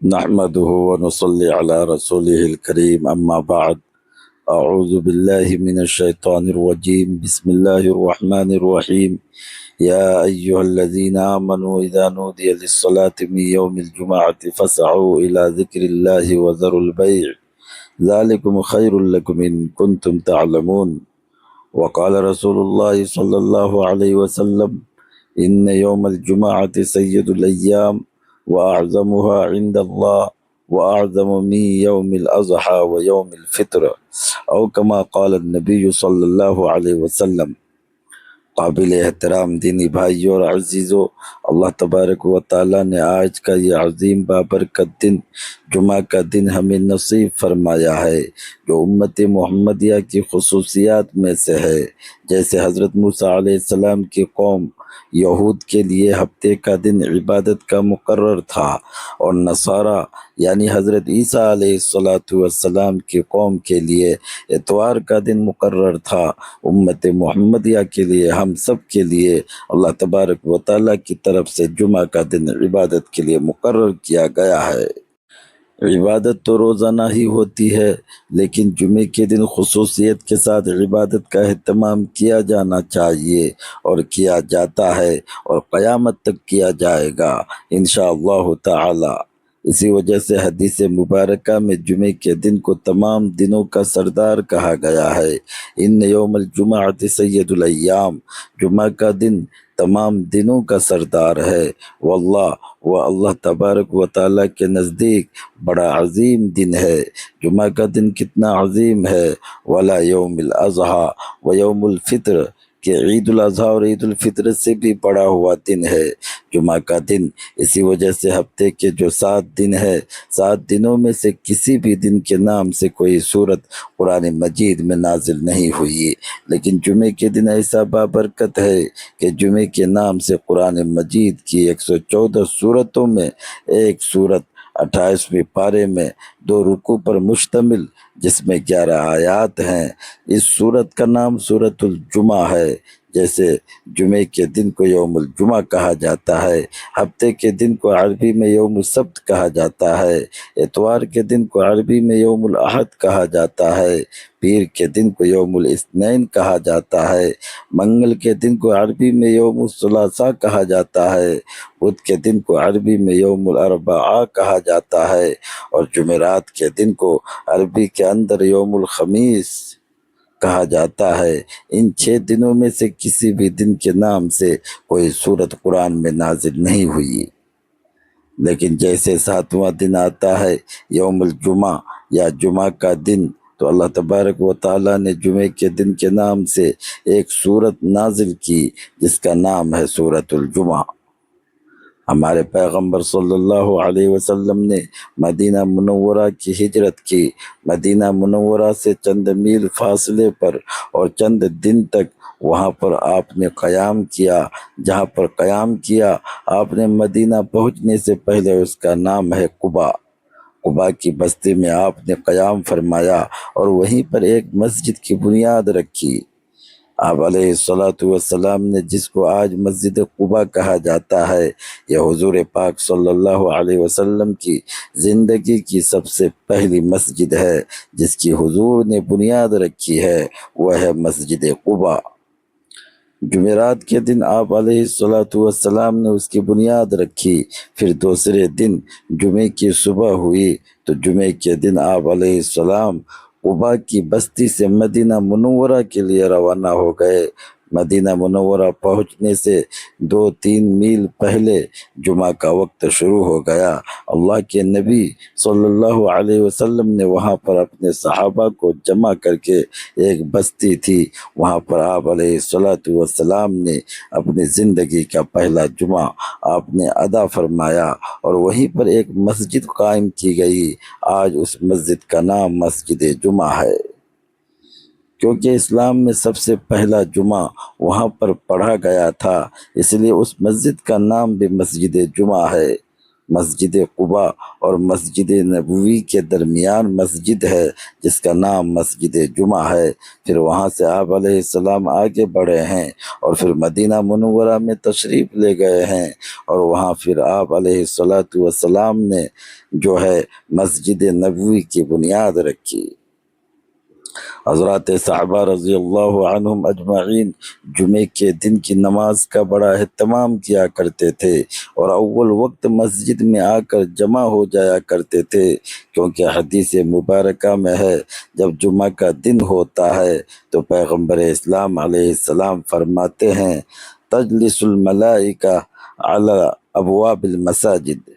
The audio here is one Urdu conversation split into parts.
نحمده ونصلي على رسوله الكريم أما بعد. أعوذ بالله من الشيطان الرجيم. بسم الله الرحمن الرحيم. يا أيها الذين آمنوا إذا نودي للصلاة من يوم الجمعة فاسعوا إلى ذكر الله وذروا البيع ذلكم خير لكم إن كنتم تعلمون. وقال رسول الله صلى الله عليه وسلم: إن يوم الجمعة سيد الأيام وأعظمها عند الله وأعظم من يوم الأضحى ويوم الفطر، أو كما قال النبي صلى الله عليه وسلم. قابل احترام دینی بھائیوں اور عزیزوں، اللہ تبارک و تعالیٰ نے آج کا یہ عظیم بابرکت دن جمعہ کا دن ہمیں نصیب فرمایا ہے، جو امت محمدیہ کی خصوصیات میں سے ہے۔ جیسے حضرت موسیٰ علیہ السلام کی قوم یہود کے لیے ہفتے کا دن عبادت کا مقرر تھا، اور نصارہ یعنی حضرت عیسیٰ علیہ السلام کی قوم کے لیے اتوار کا دن مقرر تھا۔ امت محمدیہ کے لیے، ہم سب کے لیے اللہ تبارک و تعالیٰ کی طرف سے جمعہ کا دن عبادت کے لیے مقرر کیا گیا ہے۔ عبادت تو روزانہ ہی ہوتی ہے، لیکن جمعے کے دن خصوصیت کے ساتھ عبادت کا اہتمام کیا جانا چاہیے، اور کیا جاتا ہے، اور قیامت تک کیا جائے گا انشاءاللہ تعالی۔ اسی وجہ سے حدیث مبارکہ میں جمعے کے دن کو تمام دنوں کا سردار کہا گیا ہے۔ ان یوم الجمعۃ سید الایام، جمعہ کا دن تمام دنوں کا سردار ہے۔ واللہ و اللہ تبارک و تعالیٰ کے نزدیک بڑا عظیم دن ہے۔ جمعہ کا دن کتنا عظیم ہے! ولا یوم الاضحیٰ و یوم الفطر، کہ عید الاضحیٰ اور عید الفطر سے بھی بڑا ہوا دن ہے جمعہ کا دن۔ اسی وجہ سے ہفتے کے جو 7 دن ہے، 7 دنوں میں سے کسی بھی دن کے نام سے کوئی سورت قرآن مجید میں نازل نہیں ہوئی، لیکن جمعے کے دن ایسا بابرکت ہے کہ جمعے کے نام سے قرآن مجید کی 114 سورتوں میں ایک سورت 28ویں پارے میں 2 رکوع پر مشتمل، جس میں 11 آیات ہیں۔ اس سورت کا نام سورۃ الجمعہ ہے۔ جیسے جمعے کے دن کو یوم الجمعہ کہا جاتا ہے، ہفتے کے دن کو عربی میں یوم السبت کہا جاتا ہے، اتوار کے دن کو عربی میں یوم الاحد کہا جاتا ہے، پیر کے دن کو یوم الاثنین کہا جاتا ہے، منگل کے دن کو عربی میں یوم الثلاثاء کہا جاتا ہے، بدھ کے دن کو عربی میں یوم الاربعاء کہا جاتا ہے، اور جمعرات کے دن کو عربی کے اندر یوم الخمیس کہا جاتا ہے۔ ان 6 دنوں میں سے کسی بھی دن کے نام سے کوئی سورت قرآن میں نازل نہیں ہوئی، لیکن جیسے 7واں دن آتا ہے یوم الجمعہ یا جمعہ کا دن، تو اللہ تبارک و تعالیٰ نے جمعے کے دن کے نام سے ایک سورت نازل کی، جس کا نام ہے سورۃ الجمعہ۔ ہمارے پیغمبر صلی اللہ علیہ وسلم نے مدینہ منورہ کی ہجرت کی۔ مدینہ منورہ سے چند میل فاصلے پر اور چند دن تک وہاں پر آپ نے قیام کیا۔ جہاں پر قیام کیا آپ نے، مدینہ پہنچنے سے پہلے اس کا نام ہے قباء۔ قباء کی بستی میں آپ نے قیام فرمایا، اور وہیں پر ایک مسجد کی بنیاد رکھی۔ آپ علیہ السلام نے، جس کو آج مسجد قباء کہا جاتا ہے، یہ حضور پاک صلی اللہ علیہ وسلم کی زندگی کی سب سے پہلی مسجد ہے، جس کی حضور نے بنیاد رکھی ہے، وہ ہے مسجد قباء۔ جمعرات کے دن آپ علیہ السلام نے اس کی بنیاد رکھی۔ پھر دوسرے دن جمعے کی صبح ہوئی، تو جمعے کے دن آپ علیہ السلام قباء کی بستی سے مدینہ منورہ کے لیے روانہ ہو گئے۔ مدینہ منورہ پہنچنے سے 2-3 میل پہلے جمعہ کا وقت شروع ہو گیا۔ اللہ کے نبی صلی اللہ علیہ وسلم نے وہاں پر اپنے صحابہ کو جمع کر کے، ایک بستی تھی وہاں پر آپ علیہ السلام نے اپنی زندگی کا پہلا جمعہ آپ نے ادا فرمایا، اور وہیں پر ایک مسجد قائم کی گئی۔ آج اس مسجد کا نام مسجد جمعہ ہے، کیونکہ اسلام میں سب سے پہلا جمعہ وہاں پر پڑھا گیا تھا، اس لیے اس مسجد کا نام بھی مسجد جمعہ ہے۔ مسجد قباء اور مسجد نبوی کے درمیان مسجد ہے جس کا نام مسجد جمعہ ہے۔ پھر وہاں سے آپ علیہ السلام آگے بڑھے ہیں اور پھر مدینہ منورہ میں تشریف لے گئے ہیں، اور وہاں پھر آپ علیہ السلام نے جو ہے مسجد نبوی کی بنیاد رکھی۔ حضرات صحابہ رضی اللہ عنہم اجمعین جمعے کے دن کی نماز کا بڑا اہتمام کیا کرتے تھے اور اول وقت مسجد میں آ کر جمع ہو جایا کرتے تھے، کیونکہ حدیث مبارکہ میں ہے جب جمعہ کا دن ہوتا ہے تو پیغمبر اسلام علیہ السلام فرماتے ہیں تجلس الملائکہ علی ابواب المساجد،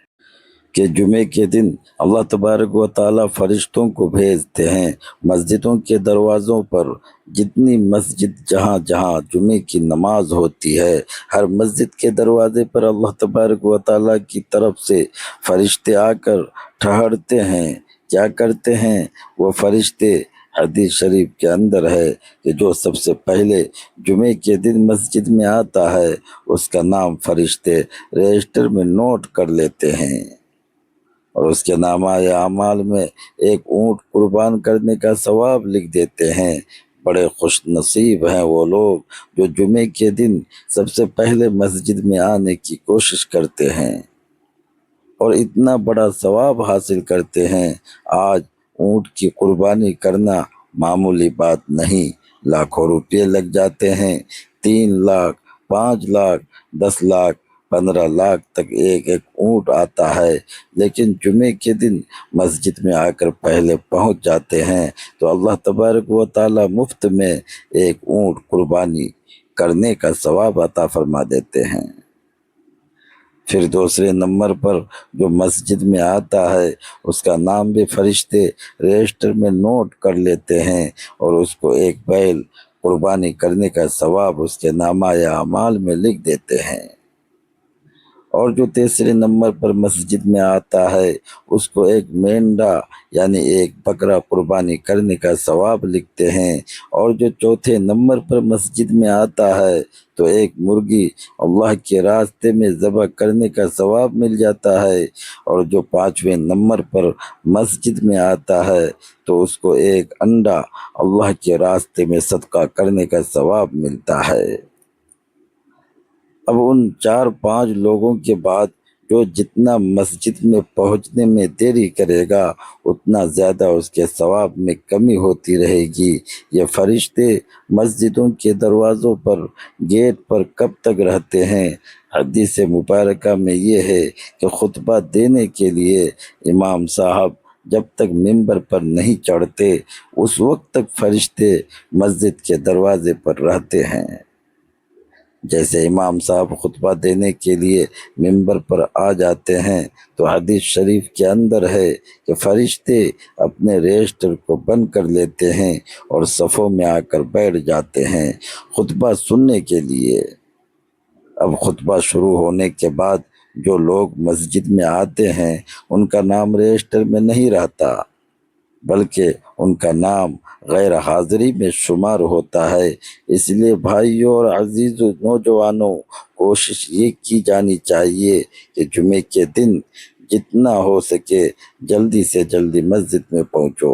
کہ جمعے کے دن اللہ تبارک و تعالیٰ فرشتوں کو بھیجتے ہیں مسجدوں کے دروازوں پر۔ جتنی مسجد جہاں جہاں جمعے کی نماز ہوتی ہے، ہر مسجد کے دروازے پر اللہ تبارک و تعالیٰ کی طرف سے فرشتے آ کر ٹھہرتے ہیں۔ کیا کرتے ہیں وہ فرشتے؟ حدیث شریف کے اندر ہے کہ جو سب سے پہلے جمعے کے دن مسجد میں آتا ہے اس کا نام فرشتے رجسٹر میں نوٹ کر لیتے ہیں، اور اس کے نامہ اعمال میں ایک اونٹ قربان کرنے کا ثواب لکھ دیتے ہیں۔ بڑے خوش نصیب ہیں وہ لوگ جو جمعے کے دن سب سے پہلے مسجد میں آنے کی کوشش کرتے ہیں اور اتنا بڑا ثواب حاصل کرتے ہیں۔ آج اونٹ کی قربانی کرنا معمولی بات نہیں، لاکھوں روپے لگ جاتے ہیں، 3 لاکھ 5 لاکھ 10 لاکھ 15 لاکھ تک ایک ایک اونٹ آتا ہے، لیکن جمعے کے دن مسجد میں آ کر پہلے پہنچ جاتے ہیں تو اللہ تبارک و تعالیٰ مفت میں ایک اونٹ قربانی کرنے کا ثواب عطا فرما دیتے ہیں۔ پھر دوسرے نمبر پر جو مسجد میں آتا ہے اس کا نام بھی فرشتے رجسٹر میں نوٹ کر لیتے ہیں اور اس کو ایک بیل قربانی کرنے کا ثواب اس کے نامہ اعمال میں لکھ دیتے ہیں۔ اور جو تیسرے نمبر پر مسجد میں آتا ہے اس کو ایک مینڈا یعنی ایک بکرا قربانی کرنے کا ثواب لکھتے ہیں، اور جو چوتھے نمبر پر مسجد میں آتا ہے تو ایک مرغی اللہ کے راستے میں ذبح کرنے کا ثواب مل جاتا ہے، اور جو 5ویں نمبر پر مسجد میں آتا ہے تو اس کو ایک انڈا اللہ کے راستے میں صدقہ کرنے کا ثواب ملتا ہے۔ اب ان 4-5 لوگوں کے بعد جو جتنا مسجد میں پہنچنے میں دیری کرے گا اتنا زیادہ اس کے ثواب میں کمی ہوتی رہے گی۔ یہ فرشتے مسجدوں کے دروازوں پر گیٹ پر کب تک رہتے ہیں؟ حدیث مبارکہ میں یہ ہے کہ خطبہ دینے کے لیے امام صاحب جب تک ممبر پر نہیں چڑھتے اس وقت تک فرشتے مسجد کے دروازے پر رہتے ہیں۔ جیسے امام صاحب خطبہ دینے کے لیے ممبر پر آ جاتے ہیں تو حدیث شریف کے اندر ہے کہ فرشتے اپنے رجسٹر کو بند کر لیتے ہیں اور صفوں میں آ کر بیٹھ جاتے ہیں خطبہ سننے کے لیے۔ اب خطبہ شروع ہونے کے بعد جو لوگ مسجد میں آتے ہیں ان کا نام رجسٹر میں نہیں رہتا، بلکہ ان کا نام غیر حاضری میں شمار ہوتا ہے۔ اس لیے بھائیوں اور عزیز نوجوانوں، کوشش یہ کی جانی چاہیے کہ جمعے کے دن جتنا ہو سکے جلدی سے جلدی مسجد میں پہنچو۔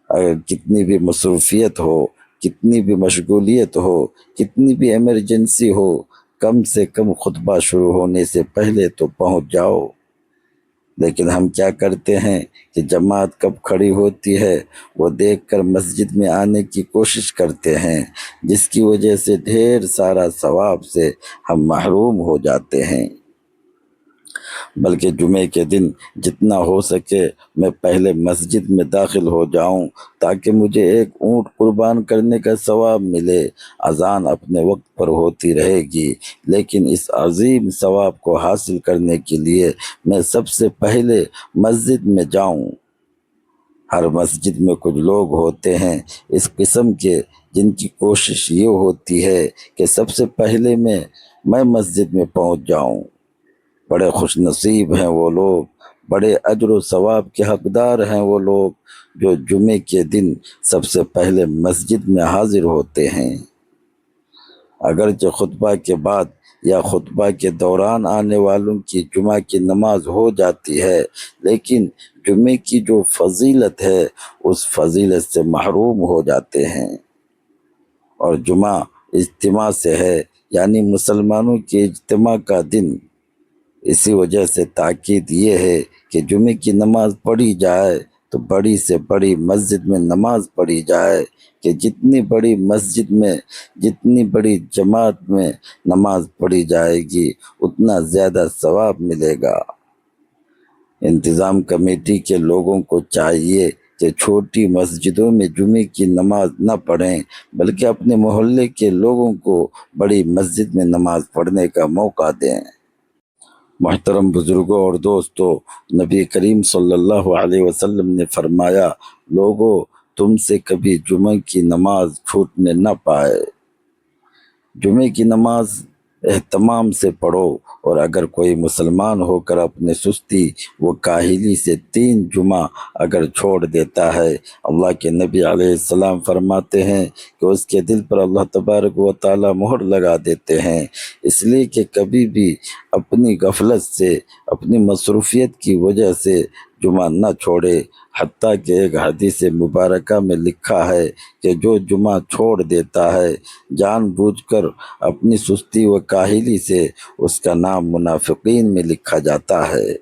اگر کتنی بھی مصروفیت ہو، کتنی بھی مشغولیت ہو، کتنی بھی ایمرجنسی ہو، کم سے کم خطبہ شروع ہونے سے پہلے تو پہنچ جاؤ۔ لیکن ہم کیا کرتے ہیں کہ جماعت کب کھڑی ہوتی ہے وہ دیکھ کر مسجد میں آنے کی کوشش کرتے ہیں، جس کی وجہ سے ڈھیر سارا ثواب سے ہم محروم ہو جاتے ہیں۔ بلکہ جمعے کے دن جتنا ہو سکے میں پہلے مسجد میں داخل ہو جاؤں تاکہ مجھے ایک اونٹ قربان کرنے کا ثواب ملے۔ اذان اپنے وقت پر ہوتی رہے گی، لیکن اس عظیم ثواب کو حاصل کرنے کے لیے میں سب سے پہلے مسجد میں جاؤں۔ ہر مسجد میں کچھ لوگ ہوتے ہیں اس قسم کے جن کی کوشش یہ ہوتی ہے کہ سب سے پہلے میں مسجد میں پہنچ جاؤں۔ بڑے خوش نصیب ہیں وہ لوگ، بڑے اجر و ثواب کے حقدار ہیں وہ لوگ جو جمعے کے دن سب سے پہلے مسجد میں حاضر ہوتے ہیں۔ اگرچہ خطبہ کے بعد یا خطبہ کے دوران آنے والوں کی جمعہ کی نماز ہو جاتی ہے، لیکن جمعے کی جو فضیلت ہے اس فضیلت سے محروم ہو جاتے ہیں۔ اور جمعہ اجتماع سے ہے، یعنی مسلمانوں کے اجتماع کا دن۔ اسی وجہ سے تاکید یہ ہے کہ جمعے کی نماز پڑھی جائے تو بڑی سے بڑی مسجد میں نماز پڑھی جائے، کہ جتنی بڑی مسجد میں، جتنی بڑی جماعت میں نماز پڑھی جائے گی اتنا زیادہ ثواب ملے گا۔ انتظام کمیٹی کے لوگوں کو چاہیے کہ چھوٹی مسجدوں میں جمعے کی نماز نہ پڑھیں، بلکہ اپنے محلے کے لوگوں کو بڑی مسجد میں نماز پڑھنے کا موقع دیں۔ محترم بزرگوں اور دوستو، نبی کریم صلی اللہ علیہ وسلم نے فرمایا، لوگوں تم سے کبھی جمعہ کی نماز چھوٹنے نہ پائے۔ جمعے کی نماز اہتمام سے پڑھو، اور اگر کوئی مسلمان ہو کر اپنے سستی و کاہلی سے 3 جمعہ اگر چھوڑ دیتا ہے، اللہ کے نبی علیہ السلام فرماتے ہیں کہ اس کے دل پر اللہ تبارک و تعالی مہر لگا دیتے ہیں۔ اس لیے کہ کبھی بھی اپنی غفلت سے، اپنی مصروفیت کی وجہ سے جمعہ نہ چھوڑے، حتیٰ کہ ایک حدیث مبارکہ میں لکھا ہے کہ جو جمعہ چھوڑ دیتا ہے جان بوجھ کر اپنی سستی و کاہلی سے، اس کا نام منافقین میں لکھا جاتا ہے۔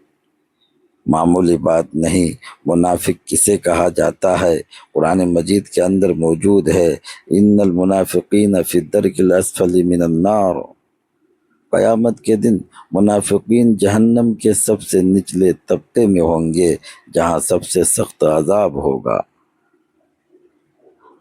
معمولی بات نہیں، منافق کسے کہا جاتا ہے؟ قرآن مجید کے اندر موجود ہے، ان المنافقین فی الدرک الاسفل من النار۔ قیامت کے دن منافقین جہنم کے سب سے نچلے طبقے میں ہوں گے، جہاں سب سے سخت عذاب ہوگا۔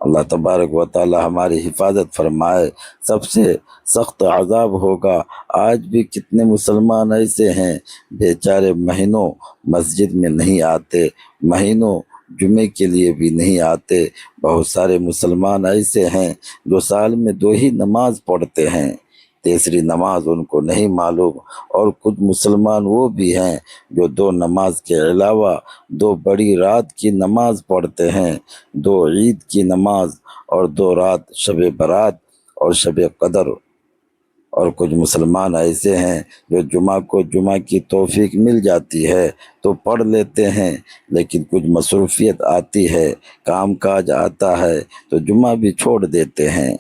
اللہ تبارک و تعالی ہماری حفاظت فرمائے۔ سب سے سخت عذاب ہوگا۔ آج بھی کتنے مسلمان ایسے ہیں بیچارے مہینوں مسجد میں نہیں آتے، مہینوں جمعے کے لیے بھی نہیں آتے۔ بہت سارے مسلمان ایسے ہیں جو سال میں 2 ہی نماز پڑھتے ہیں، تیسری نماز ان کو نہیں معلوم۔ اور کچھ مسلمان وہ بھی ہیں جو 2 نماز کے علاوہ 2 بڑی رات کی نماز پڑھتے ہیں، 2 عید کی نماز اور 2 رات شب برات اور شب قدر۔ اور کچھ مسلمان ایسے ہیں جو جمعہ کو جمعہ کی توفیق مل جاتی ہے تو پڑھ لیتے ہیں، لیکن کچھ مصروفیت آتی ہے، کام کاج آتا ہے تو جمعہ بھی چھوڑ دیتے ہیں۔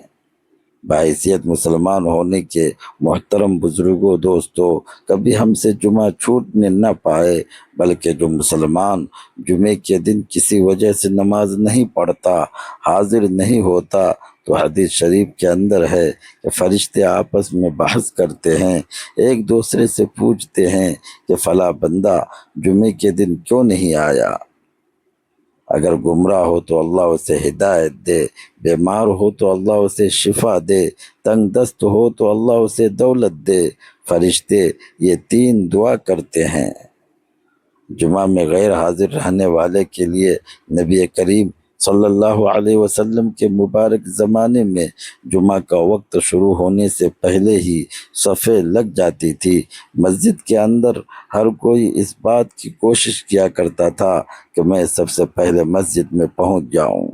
بحیثیت مسلمان ہونے کے محترم بزرگوں دوستو، کبھی ہم سے جمعہ چھوٹنے نہ پائے، بلکہ جو مسلمان جمعے کے دن کسی وجہ سے نماز نہیں پڑھتا، حاضر نہیں ہوتا، تو حدیث شریف کے اندر ہے کہ فرشتے آپس میں بحث کرتے ہیں، ایک دوسرے سے پوچھتے ہیں کہ فلاں بندہ جمعے کے دن کیوں نہیں آیا؟ اگر گمراہ ہو تو اللہ اسے ہدایت دے، بیمار ہو تو اللہ اسے شفا دے، تنگ دست ہو تو اللہ اسے دولت دے۔ فرشتے یہ 3 دعا کرتے ہیں۔ جمعہ میں غیر حاضر رہنے والے کے لیے نبی کریم صلی اللہ علیہ وسلم کے مبارک زمانے میں جمعہ کا وقت شروع ہونے سے پہلے ہی صفیں لگ جاتی تھی۔ مسجد کے اندر ہر کوئی اس بات کی کوشش کیا کرتا تھا کہ میں سب سے پہلے مسجد میں پہنچ جاؤں۔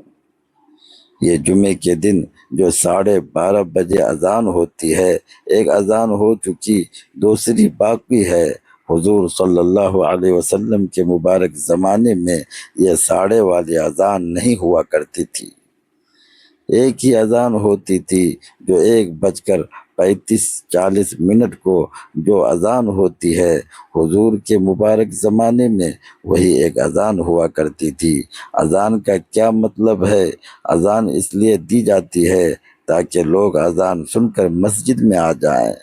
یہ جمعے کے دن جو 12:30 بجے اذان ہوتی ہے، ایک اذان ہو چکی، دوسری باقی ہے۔ حضور صلی اللہ علیہ وسلم کے مبارک زمانے میں یہ 12:30 والی اذان نہیں ہوا کرتی تھی، ایک ہی اذان ہوتی تھی، جو 1:35-40 کو جو اذان ہوتی ہے، حضور کے مبارک زمانے میں وہی ایک اذان ہوا کرتی تھی۔ اذان کا کیا مطلب ہے؟ اذان اس لیے دی جاتی ہے تاکہ لوگ اذان سن کر مسجد میں آ جائیں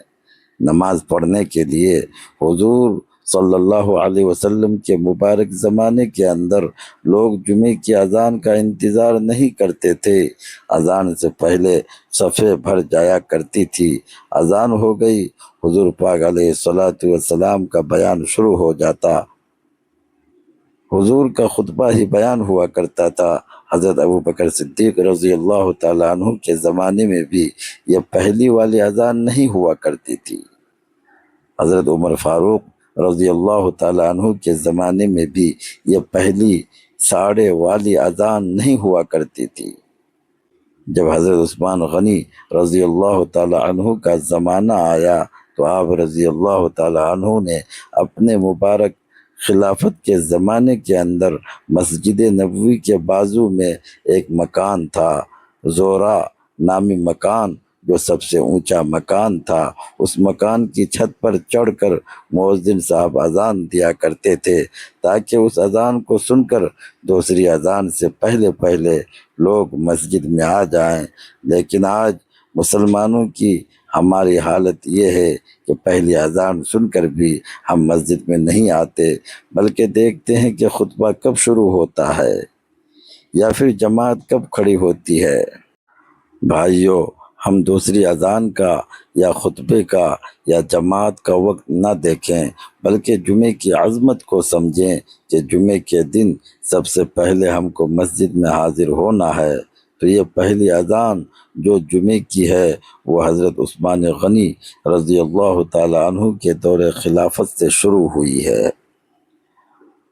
نماز پڑھنے کے لیے۔ حضور صلی اللہ علیہ وسلم کے مبارک زمانے کے اندر لوگ جمعے کی اذان کا انتظار نہیں کرتے تھے، اذان سے پہلے صفیں بھر جایا کرتی تھی۔ اذان ہو گئی، حضور پاک علیہ الصلوۃ والسلام کا بیان شروع ہو جاتا، حضور کا خطبہ ہی بیان ہوا کرتا تھا۔ حضرت ابوبکر صدیق رضی اللہ تعالیٰ عنہ کے زمانے میں بھی یہ پہلی والی اذان نہیں ہوا کرتی تھی۔ حضرت عمر فاروق رضی اللہ تعالیٰ عنہ کے زمانے میں بھی یہ پہلی 12:30 والی اذان نہیں ہوا کرتی تھی۔ جب حضرت عثمان غنی رضی اللہ تعالیٰ عنہ کا زمانہ آیا تو آپ رضی اللہ تعالیٰ عنہ نے اپنے مبارک خلافت کے زمانے کے اندر مسجد نبوی کے بازو میں ایک مکان تھا، زورا نامی مکان، جو سب سے اونچا مکان تھا، اس مکان کی چھت پر چڑھ کر مؤذن صاحب اذان دیا کرتے تھے تاکہ اس اذان کو سن کر دوسری اذان سے پہلے پہلے لوگ مسجد میں آ جائیں۔ لیکن آج مسلمانوں کی ہماری حالت یہ ہے کہ پہلی اذان سن کر بھی ہم مسجد میں نہیں آتے، بلکہ دیکھتے ہیں کہ خطبہ کب شروع ہوتا ہے یا پھر جماعت کب کھڑی ہوتی ہے۔ بھائیو، ہم دوسری اذان کا یا خطبے کا یا جماعت کا وقت نہ دیکھیں، بلکہ جمعے کی عظمت کو سمجھیں کہ جمعے کے دن سب سے پہلے ہم کو مسجد میں حاضر ہونا ہے۔ تو یہ پہلی اذان جو جمعے کی ہے وہ حضرت عثمان غنی رضی اللہ تعالیٰ عنہ کے دور خلافت سے شروع ہوئی ہے،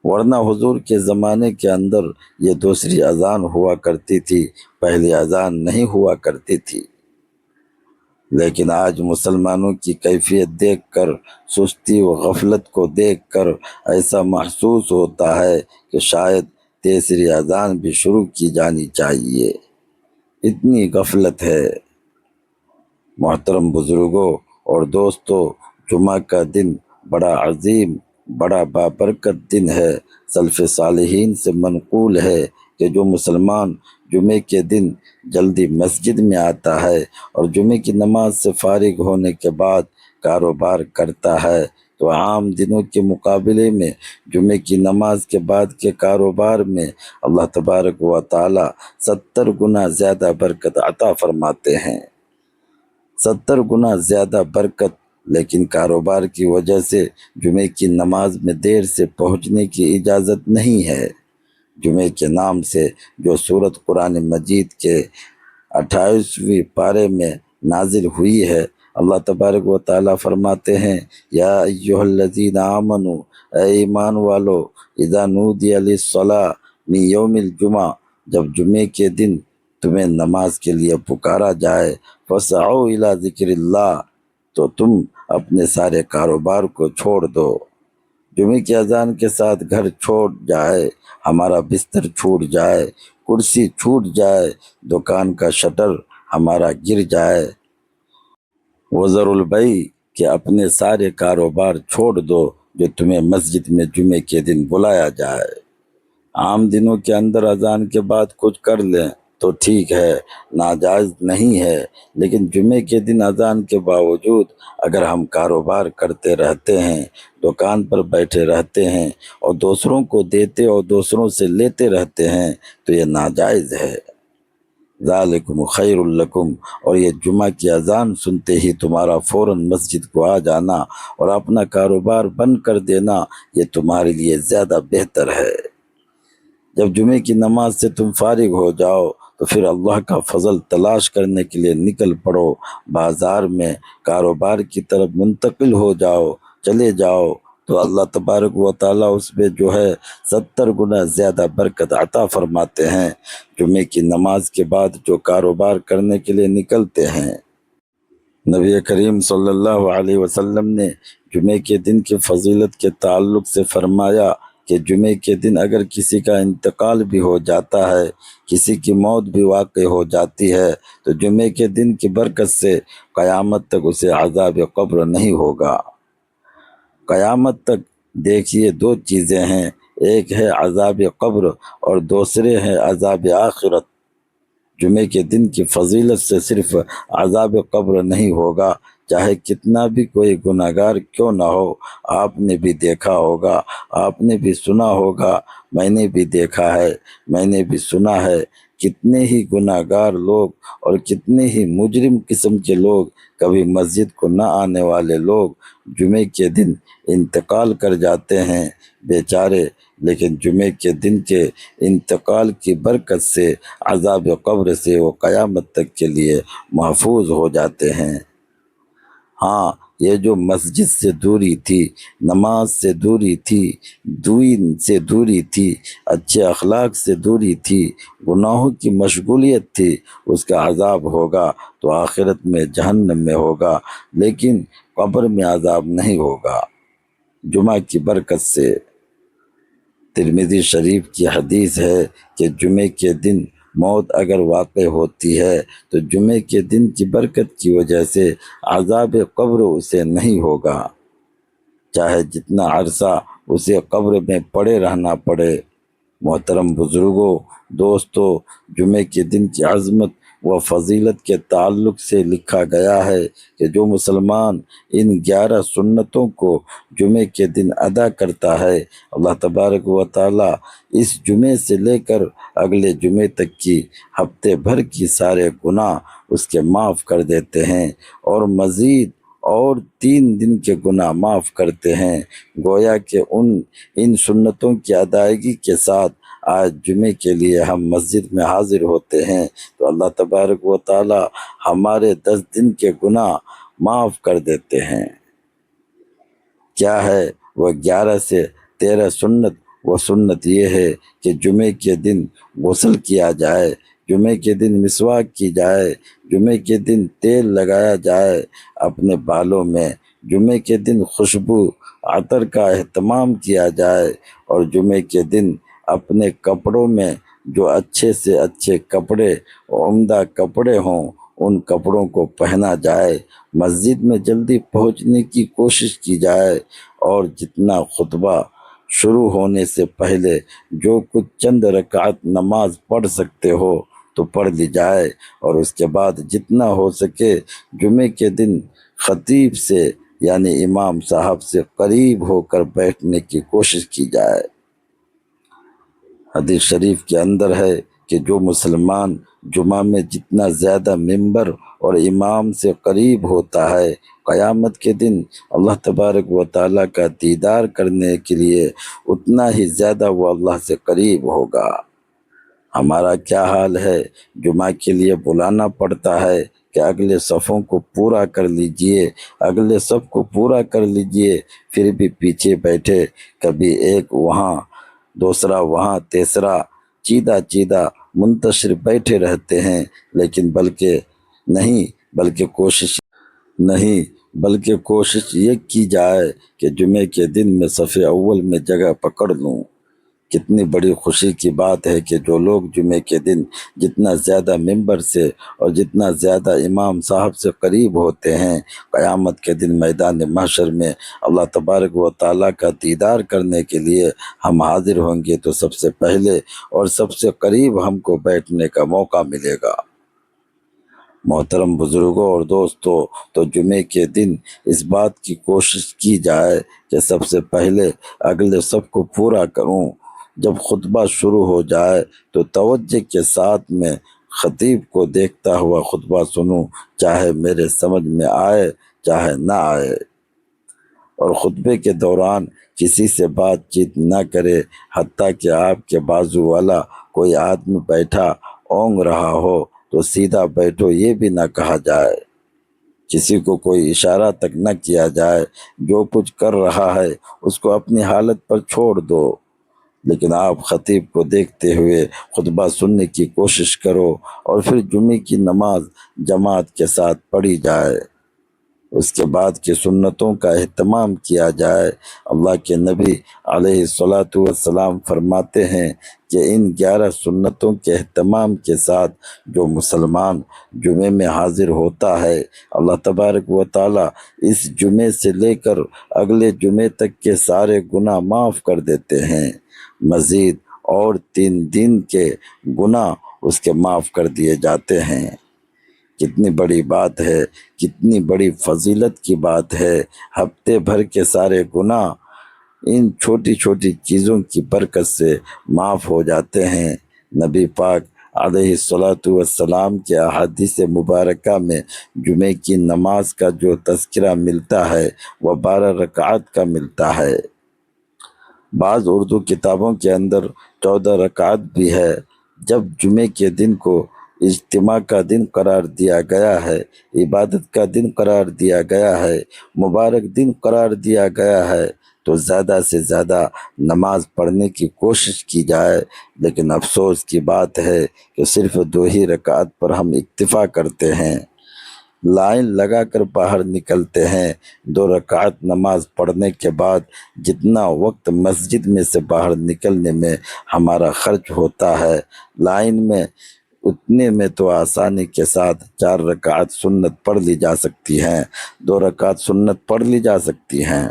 ورنہ حضور کے زمانے کے اندر یہ دوسری اذان ہوا کرتی تھی، پہلی اذان نہیں ہوا کرتی تھی۔ لیکن آج مسلمانوں کی کیفیت دیکھ کر، سستی و غفلت کو دیکھ کر ایسا محسوس ہوتا ہے کہ شاید تیسری اذان بھی شروع کی جانی چاہیے، اتنی غفلت ہے۔ محترم بزرگوں اور دوستوں، جمعہ کا دن بڑا عظیم، بڑا بابرکت دن ہے۔ سلف صالحین سے منقول ہے کہ جو مسلمان جمعے کے دن جلدی مسجد میں آتا ہے اور جمعے کی نماز سے فارغ ہونے کے بعد کاروبار کرتا ہے تو عام دنوں کے مقابلے میں جمعے کی نماز کے بعد کے کاروبار میں اللہ تبارک و تعالی 70 گنا زیادہ برکت عطا فرماتے ہیں، 70 گنا زیادہ برکت۔ لیکن کاروبار کی وجہ سے جمعے کی نماز میں دیر سے پہنچنے کی اجازت نہیں ہے۔ جمعے کے نام سے جو سورت قرآن مجید کے 28ویں پارے میں نازل ہوئی ہے، اللہ تبارک و تعالیٰ فرماتے ہیں، یا ایھا الذین آمنوا، اے ایمان والو، اذا نودی للصلاۃ من یوم الجمعہ، جب جمعے کے دن تمہیں نماز کے لیے پکارا جائے، فسعوا الی ذکر اللہ، تو تم اپنے سارے کاروبار کو چھوڑ دو۔ جمعے کی اذان کے ساتھ گھر چھوڑ جائے، ہمارا بستر چھوٹ جائے، کرسی چھوٹ جائے، دکان کا شٹر ہمارا گر جائے، وذروا البیع، کہ اپنے سارے کاروبار چھوڑ دو جو تمہیں مسجد میں جمعے کے دن بلایا جائے۔ عام دنوں کے اندر اذان کے بعد کچھ کر لیں تو ٹھیک ہے، ناجائز نہیں ہے، لیکن جمعے کے دن اذان کے باوجود اگر ہم کاروبار کرتے رہتے ہیں، دکان پر بیٹھے رہتے ہیں اور دوسروں کو دیتے اور دوسروں سے لیتے رہتے ہیں تو یہ ناجائز ہے۔ ذالکم خیر لکم، اور یہ جمعہ کی اذان سنتے ہی تمہارا فوراً مسجد کو آ جانا اور اپنا کاروبار بند کر دینا، یہ تمہارے لیے زیادہ بہتر ہے۔ جب جمعے کی نماز سے تم فارغ ہو جاؤ تو پھر اللہ کا فضل تلاش کرنے کے لیے نکل پڑو، بازار میں کاروبار کی طرف منتقل ہو جاؤ، چلے جاؤ، تو اللہ تبارک و تعالیٰ اس میں جو ہے 70 گنا زیادہ برکت عطا فرماتے ہیں۔ جمعے کی نماز کے بعد جو کاروبار کرنے کے لیے نکلتے ہیں، نبی کریم صلی اللہ علیہ وسلم نے جمعے کے دن کی فضیلت کے تعلق سے فرمایا کہ جمعے کے دن اگر کسی کا انتقال بھی ہو جاتا ہے، کسی کی موت بھی واقع ہو جاتی ہے، تو جمعے کے دن کی برکت سے قیامت تک اسے عذاب قبر نہیں ہوگا۔ قیامت تک دیکھیے دو چیزیں ہیں، ایک ہے عذاب قبر اور دوسرے ہے عذاب آخرت۔ جمعے کے دن کی فضیلت سے صرف عذاب قبر نہیں ہوگا، چاہے کتنا بھی کوئی گناہگار کیوں نہ ہو۔ آپ نے بھی دیکھا ہوگا، آپ نے بھی سنا ہوگا، میں نے بھی دیکھا ہے، میں نے بھی سنا ہے، کتنے ہی گناہگار لوگ اور کتنے ہی مجرم قسم کے لوگ، کبھی مسجد کو نہ آنے والے لوگ جمعے کے دن انتقال کر جاتے ہیں بیچارے، لیکن جمعے کے دن کے انتقال کی برکت سے عذاب قبر سے وہ قیامت تک کے لیے محفوظ ہو جاتے ہیں۔ ہاں، یہ جو مسجد سے دوری تھی، نماز سے دوری تھی، دین سے دوری تھی، اچھے اخلاق سے دوری تھی، گناہوں کی مشغولیت تھی، اس کا عذاب ہوگا تو آخرت میں جہنم میں ہوگا، لیکن قبر میں عذاب نہیں ہوگا۔ جمعہ کی برکت سے ترمذی شریف کی حدیث ہے کہ جمعے کے دن موت اگر واقع ہوتی ہے تو جمعے کے دن کی برکت کی وجہ سے عذاب قبر اسے نہیں ہوگا، چاہے جتنا عرصہ اسے قبر میں پڑے رہنا پڑے۔ محترم بزرگوں، دوستوں، جمعے کے دن کی عظمت و فضیلت کے تعلق سے لکھا گیا ہے کہ جو مسلمان ان 11 سنتوں کو جمعے کے دن ادا کرتا ہے، اللہ تبارک و تعالی اس جمعے سے لے کر اگلے جمعے تک کی ہفتے بھر کی سارے گناہ اس کے معاف کر دیتے ہیں، اور مزید اور 3 دن کے گناہ معاف کرتے ہیں۔ گویا کہ ان سنتوں کی ادائیگی کے ساتھ آج جمعے کے لیے ہم مسجد میں حاضر ہوتے ہیں تو اللہ تبارک و تعالی ہمارے 10 دن کے گناہ معاف کر دیتے ہیں۔ کیا ہے وہ 11 سے 13 سنت؟ وہ سنت یہ ہے کہ جمعے کے دن غسل کیا جائے، جمعے کے دن مسواک کی جائے، جمعے کے دن تیل لگایا جائے اپنے بالوں میں، جمعے کے دن خوشبو عطر کا اہتمام کیا جائے، اور جمعے کے دن اپنے کپڑوں میں جو اچھے سے اچھے کپڑے، عمدہ کپڑے ہوں، ان کپڑوں کو پہنا جائے، مسجد میں جلدی پہنچنے کی کوشش کی جائے، اور جتنا خطبہ شروع ہونے سے پہلے جو کچھ چند رکعت نماز پڑھ سکتے ہو تو پڑھ لی جائے، اور اس کے بعد جتنا ہو سکے جمعے کے دن خطیب سے یعنی امام صاحب سے قریب ہو کر بیٹھنے کی کوشش کی جائے۔ حدیث شریف کے اندر ہے کہ جو مسلمان جمعہ میں جتنا زیادہ ممبر اور امام سے قریب ہوتا ہے، قیامت کے دن اللہ تبارک و تعالیٰ کا دیدار کرنے کے لیے اتنا ہی زیادہ وہ اللہ سے قریب ہوگا۔ ہمارا کیا حال ہے؟ جمعہ کے لیے بلانا پڑتا ہے کہ اگلے صفوں کو پورا کر لیجئے، اگلے صف کو پورا کر لیجئے، پھر بھی پیچھے بیٹھے، کبھی ایک وہاں، دوسرا وہاں، تیسرا، چیدہ منتشر بیٹھے رہتے ہیں، لیکن بلکہ کوشش یہ کی جائے کہ جمعے کے دن میں صف اول میں جگہ پکڑ لوں۔ کتنی بڑی خوشی کی بات ہے کہ جو لوگ جمعے کے دن جتنا زیادہ ممبر سے اور جتنا زیادہ امام صاحب سے قریب ہوتے ہیں، قیامت کے دن میدان محشر میں اللہ تبارک و تعالیٰ کا دیدار کرنے کے لیے ہم حاضر ہوں گے تو سب سے پہلے اور سب سے قریب ہم کو بیٹھنے کا موقع ملے گا۔ محترم بزرگوں اور دوستوں، تو جمعے کے دن اس بات کی کوشش کی جائے کہ سب سے پہلے اگلے سب کو پورا کروں۔ جب خطبہ شروع ہو جائے تو توجہ کے ساتھ میں خطیب کو دیکھتا ہوا خطبہ سنوں، چاہے میرے سمجھ میں آئے چاہے نہ آئے، اور خطبے کے دوران کسی سے بات چیت نہ کرے، حتیٰ کہ آپ کے بازو والا کوئی آدمی بیٹھا اونگ رہا ہو تو سیدھا بیٹھو یہ بھی نہ کہا جائے، کسی کو کوئی اشارہ تک نہ کیا جائے، جو کچھ کر رہا ہے اس کو اپنی حالت پر چھوڑ دو، لیکن آپ خطیب کو دیکھتے ہوئے خطبہ سننے کی کوشش کرو، اور پھر جمعے کی نماز جماعت کے ساتھ پڑھی جائے، اس کے بعد کی سنتوں کا اہتمام کیا جائے۔ اللہ کے نبی علیہ الصلاۃ والسلام فرماتے ہیں کہ ان 11 سنتوں کے اہتمام کے ساتھ جو مسلمان جمعے میں حاضر ہوتا ہے، اللہ تبارک و تعالیٰ اس جمعے سے لے کر اگلے جمعے تک کے سارے گناہ معاف کر دیتے ہیں، مزید اور 3 دن کے گناہ اس کے معاف کر دیے جاتے ہیں۔ کتنی بڑی بات ہے، کتنی بڑی فضیلت کی بات ہے، ہفتے بھر کے سارے گناہ ان چھوٹی چھوٹی چیزوں کی برکت سے معاف ہو جاتے ہیں۔ نبی پاک علیہ الصلاۃ والسلام کے احادیث مبارکہ میں جمعے کی نماز کا جو تذکرہ ملتا ہے وہ 12 رکعات کا ملتا ہے، بعض اردو کتابوں کے اندر 14 رکعت بھی ہے۔ جب جمعے کے دن کو اجتماع کا دن قرار دیا گیا ہے، عبادت کا دن قرار دیا گیا ہے، مبارک دن قرار دیا گیا ہے، تو زیادہ سے زیادہ نماز پڑھنے کی کوشش کی جائے۔ لیکن افسوس کی بات ہے کہ صرف 2 ہی رکعت پر ہم اکتفا کرتے ہیں، لائن لگا کر باہر نکلتے ہیں۔ 2 رکعت نماز پڑھنے کے بعد جتنا وقت مسجد میں سے باہر نکلنے میں ہمارا خرچ ہوتا ہے، لائن میں اتنے میں تو آسانی کے ساتھ 4 رکعت سنت پڑھ لی جا سکتی ہیں، 2 رکعت سنت پڑھ لی جا سکتی ہیں۔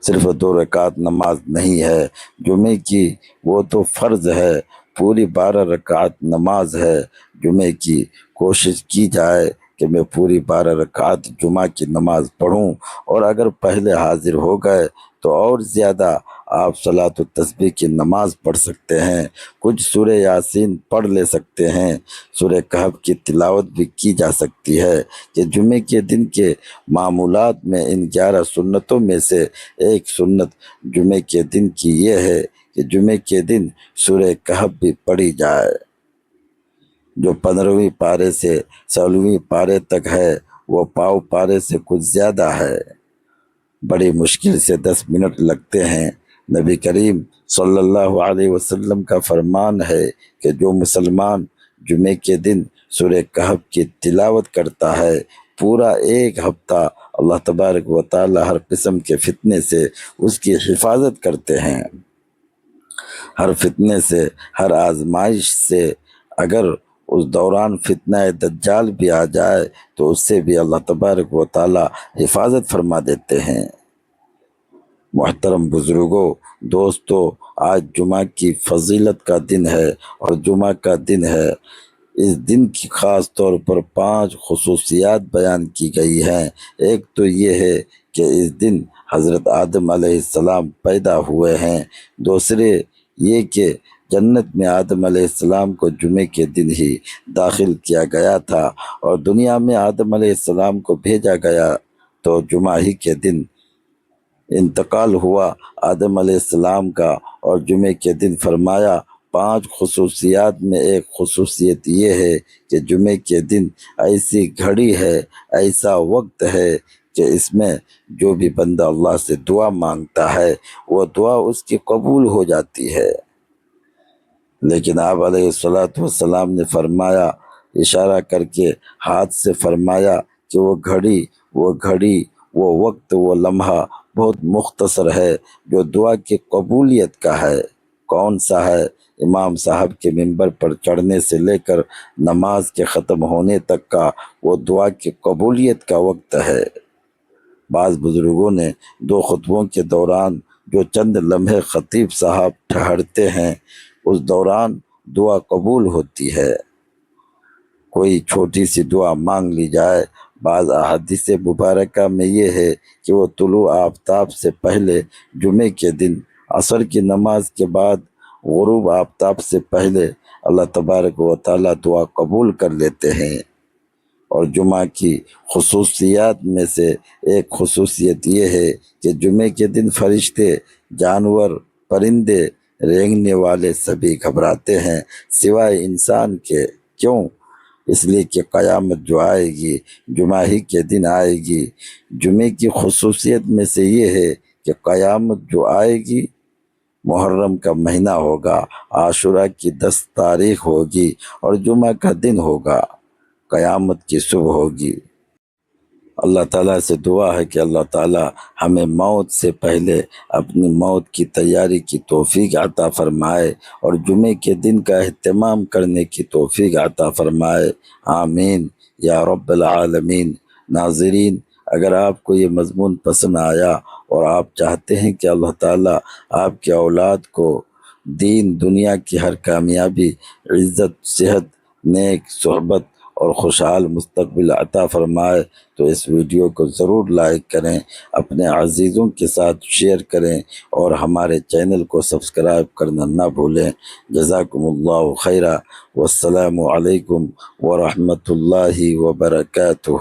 صرف 2 رکعت نماز نہیں ہے جمعے کی، وہ تو فرض ہے، پوری 12 رکعت نماز ہے جمعے کی۔ کوشش کی جائے کہ میں پوری 12 رکعت جمعہ کی نماز پڑھوں، اور اگر پہلے حاضر ہو گئے تو اور زیادہ آپ صلاۃ التسبیح کی نماز پڑھ سکتے ہیں، کچھ سورہ یاسین پڑھ لے سکتے ہیں، سورہ کہف کی تلاوت بھی کی جا سکتی ہے۔ کہ جمعے کے دن کے معمولات میں ان 11 سنتوں میں سے ایک سنت جمعے کے دن کی یہ ہے کہ جمعے کے دن سورہ کہف بھی پڑھی جائے، جو 15ویں پارے سے 16ویں پارے تک ہے، وہ پاؤ پارے سے کچھ زیادہ ہے، بڑی مشکل سے 10 منٹ لگتے ہیں۔ نبی کریم صلی اللہ علیہ وسلم کا فرمان ہے کہ جو مسلمان جمعے کے دن سورہ کہف کی تلاوت کرتا ہے، پورا 1 ہفتہ اللہ تبارک و تعالی ہر قسم کے فتنے سے اس کی حفاظت کرتے ہیں۔ ہر فتنے سے، ہر آزمائش سے، اگر اس دوران فتنہ دجال بھی آ جائے تو اس سے بھی اللہ تبارک و تعالی حفاظت فرما دیتے ہیں۔ محترم بزرگوں، دوستو، آج جمعہ کی فضیلت کا دن ہے اور جمعہ کا دن ہے۔ اس دن کی خاص طور پر 5 خصوصیات بیان کی گئی ہیں۔ ایک تو یہ ہے کہ اس دن حضرت آدم علیہ السلام پیدا ہوئے ہیں۔ دوسرے یہ کہ جنت میں آدم علیہ السلام کو جمعے کے دن ہی داخل کیا گیا تھا، اور دنیا میں آدم علیہ السلام کو بھیجا گیا تو جمعہ ہی کے دن انتقال ہوا آدم علیہ السلام کا، اور جمعے کے دن فرمایا 5 خصوصیات میں ایک خصوصیت یہ ہے کہ جمعے کے دن ایسی گھڑی ہے، ایسا وقت ہے کہ اس میں جو بھی بندہ اللہ سے دعا مانگتا ہے وہ دعا اس کی قبول ہو جاتی ہے۔ لیکن آپ علیہ السلام نے فرمایا، اشارہ کر کے ہاتھ سے فرمایا کہ وہ گھڑی، وہ وقت، وہ لمحہ بہت مختصر ہے جو دعا کی قبولیت کا ہے۔ کون سا ہے؟ امام صاحب کے منبر پر چڑھنے سے لے کر نماز کے ختم ہونے تک کا وہ دعا کی قبولیت کا وقت ہے۔ بعض بزرگوں نے 2 خطبوں کے دوران جو چند لمحے خطیب صاحب ٹھہرتے ہیں، اس دوران دعا قبول ہوتی ہے۔ کوئی چھوٹی سی دعا مانگ لی جائے۔ بعض احادیث مبارکہ میں یہ ہے کہ وہ طلوع آفتاب سے پہلے جمعے کے دن، عصر کی نماز کے بعد، غروب آفتاب سے پہلے اللہ تبارک و تعالی دعا قبول کر لیتے ہیں۔ اور جمعہ کی خصوصیات میں سے ایک خصوصیت یہ ہے کہ جمعے کے دن فرشتے، جانور، پرندے، رینگنے والے سبھی گھبراتے ہیں سوائے انسان کے۔ کیوں؟ اس لیے کہ قیامت جو آئے گی جمعہ ہی کے دن آئے گی۔ جمعے کی خصوصیت میں سے یہ ہے کہ قیامت جو آئے گی، محرم کا مہینہ ہوگا، عاشوراء کی 10 تاریخ ہوگی اور جمعہ کا دن ہوگا، قیامت کی صبح ہوگی۔ اللہ تعالیٰ سے دعا ہے کہ اللہ تعالیٰ ہمیں موت سے پہلے اپنی موت کی تیاری کی توفیق عطا فرمائے اور جمعے کے دن کا اہتمام کرنے کی توفیق عطا فرمائے، آمین یا رب العالمین۔ ناظرین، اگر آپ کو یہ مضمون پسند آیا اور آپ چاہتے ہیں کہ اللہ تعالیٰ آپ کے اولاد کو دین دنیا کی ہر کامیابی، عزت، صحت، نیک صحبت اور خوشحال مستقبل عطا فرمائے تو اس ویڈیو کو ضرور لائک کریں، اپنے عزیزوں کے ساتھ شیئر کریں اور ہمارے چینل کو سبسکرائب کرنا نہ بھولیں۔ جزاکم اللہ خیرا، والسلام علیکم ورحمۃ اللہ وبرکاتہ۔